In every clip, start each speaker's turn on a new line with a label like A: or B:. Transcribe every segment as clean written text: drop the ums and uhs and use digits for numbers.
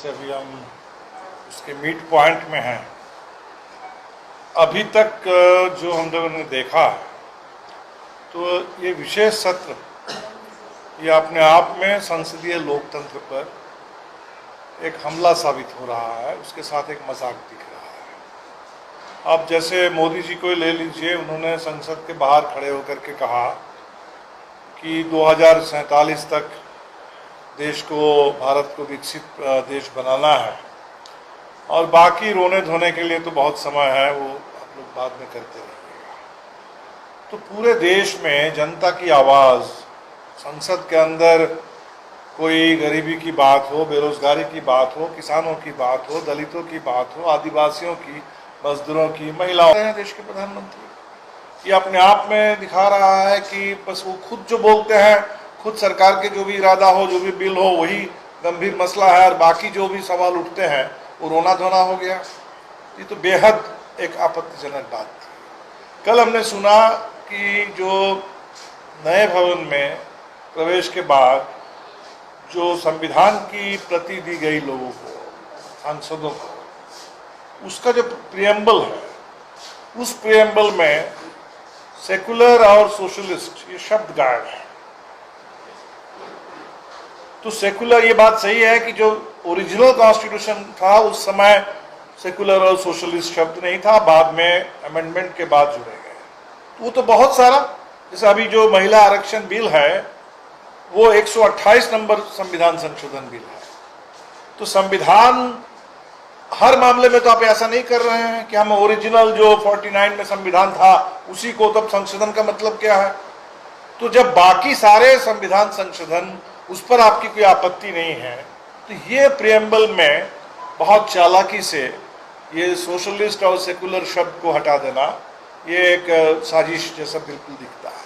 A: से अभी हम उसके मिड पॉइंट में हैं। अभी तक जो हम लोगों ने देखा तो ये विशेष सत्र ये अपने आप में संसदीय लोकतंत्र पर एक हमला साबित हो रहा है, उसके साथ एक मजाक दिख रहा है। अब जैसे मोदी जी को ले लीजिए, उन्होंने संसद के बाहर खड़े होकर के कहा कि 2047 तक देश को, भारत को विकसित देश बनाना है और बाकी रोने धोने के लिए तो बहुत समय है, वो आप लोग बाद में करते रहिएगा। तो पूरे देश में जनता की आवाज़, संसद के अंदर कोई गरीबी की बात हो, बेरोजगारी की बात हो, किसानों की बात हो, दलितों की बात हो, आदिवासियों की, मजदूरों की, महिलाओं हैं देश के प्रधानमंत्री। ये अपने आप में दिखा रहा है कि बस वो खुद जो बोलते हैं, खुद सरकार के जो भी इरादा हो, जो भी बिल हो, वही गंभीर मसला है और बाकी जो भी सवाल उठते हैं वो रोना धोना हो गया। ये तो बेहद एक आपत्तिजनक बात थी। कल हमने सुना कि जो नए भवन में प्रवेश के बाद जो संविधान की प्रति दी गई लोगों को, सांसदों को, उसका जो प्रियम्बल है, उस प्रियम्बल में सेकुलर और सोशलिस्ट ये शब्द गायब है। तो सेकुलर, ये बात सही है कि जो ओरिजिनल कॉन्स्टिट्यूशन था उस समय सेकुलर और सोशलिस्ट शब्द नहीं था, बाद में अमेंडमेंट के बाद जुड़े गए। तो वो तो बहुत सारा, जैसे अभी जो महिला आरक्षण बिल है वो 128 नंबर संविधान संशोधन बिल है। तो संविधान हर मामले में तो आप ऐसा नहीं कर रहे हैं कि हम ओरिजिनल जो 49 में संविधान था उसी को, तब संशोधन का मतलब क्या है? तो जब बाकी सारे संविधान संशोधन, उस पर आपकी कोई आपत्ति नहीं है, तो ये प्रियम्बल में बहुत चालाकी से ये सोशलिस्ट और सेकुलर शब्द को हटा देना, ये एक साजिश जैसा बिल्कुल दिखता है।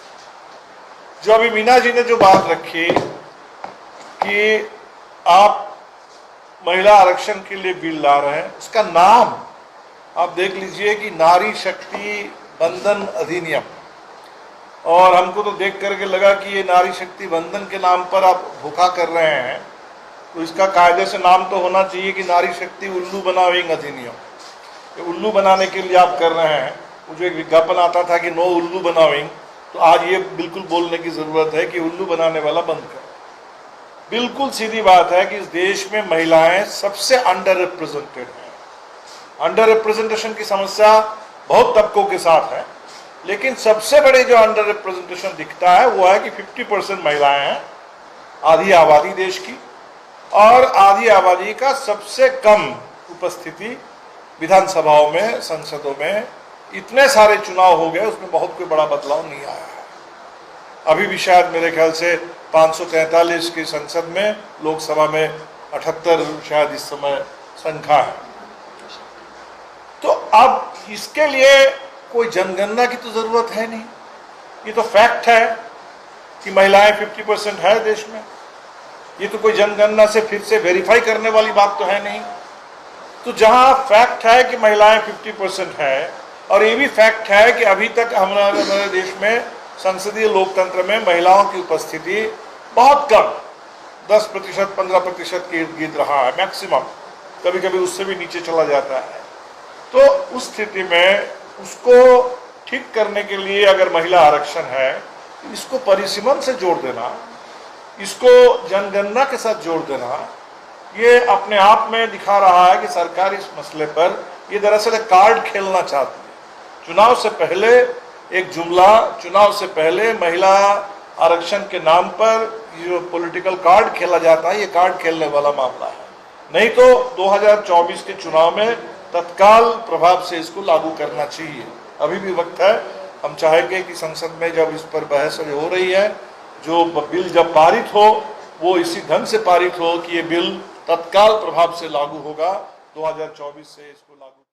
A: जो अभी मीना जी ने जो बात रखी कि आप महिला आरक्षण के लिए बिल ला रहे हैं, उसका नाम आप देख लीजिए कि नारी शक्ति बंधन अधिनियम, और हमको तो देख करके लगा कि ये नारी शक्ति बंधन के नाम पर आप धोखा कर रहे हैं। तो इसका कायदे से नाम तो होना चाहिए कि नारी शक्ति उल्लू बनाविंग अधिनियम। ये उल्लू बनाने के लिए आप कर रहे हैं। वो जो एक विज्ञापन आता था कि नो उल्लू बनाविंग, तो आज ये बिल्कुल बोलने की ज़रूरत है कि उल्लू बनाने वाला बंद कर। बिल्कुल सीधी बात है कि इस देश में महिलाएं सबसे अंडर रिप्रेजेंटेड हैं। अंडर रिप्रेजेंटेशन की समस्या बहुत तबकों के साथ है, लेकिन सबसे बड़े जो अंडर रिप्रेजेंटेशन दिखता है वो है कि 50% महिलाएं हैं, आधी आबादी देश की, और आधी आबादी का सबसे कम उपस्थिति विधानसभाओं में, संसदों में। इतने सारे चुनाव हो गए, उसमें बहुत कोई बड़ा बदलाव नहीं आया है। अभी भी शायद मेरे ख्याल से 543 की संसद में, लोकसभा में 78 शायद इस समय संख्या है। तो अब इसके लिए कोई जनगणना की तो जरूरत है नहीं। ये तो फैक्ट है कि महिलाएं 50% है देश में। ये तो कोई जनगणना से फिर से वेरीफाई करने वाली बात तो है नहीं। तो जहां फैक्ट है कि महिलाएं 50% है, और ये भी फैक्ट है कि अभी तक हमारे देश में संसदीय लोकतंत्र में महिलाओं की उपस्थिति बहुत कम, 10%, 15% के इर्द गिर्द रहा है मैक्सिमम, कभी कभी उससे भी नीचे चला जाता है। तो उस स्थिति में उसको ठीक करने के लिए अगर महिला आरक्षण है, इसको परिसीमन से जोड़ देना, इसको जनगणना के साथ जोड़ देना, ये अपने आप में दिखा रहा है कि सरकार इस मसले पर ये दरअसल कार्ड खेलना चाहती है। चुनाव से पहले एक जुमला, चुनाव से पहले महिला आरक्षण के नाम पर जो पॉलिटिकल कार्ड खेला जाता है, ये कार्ड खेलने वाला मामला है। नहीं तो 2024 के चुनाव में तत्काल प्रभाव से इसको लागू करना चाहिए। अभी भी वक्त है। हम चाहेंगे कि संसद में जब इस पर बहस हो रही है, जो बिल जब पारित हो वो इसी ढंग से पारित हो कि ये बिल तत्काल प्रभाव से लागू होगा, 2024 से इसको लागू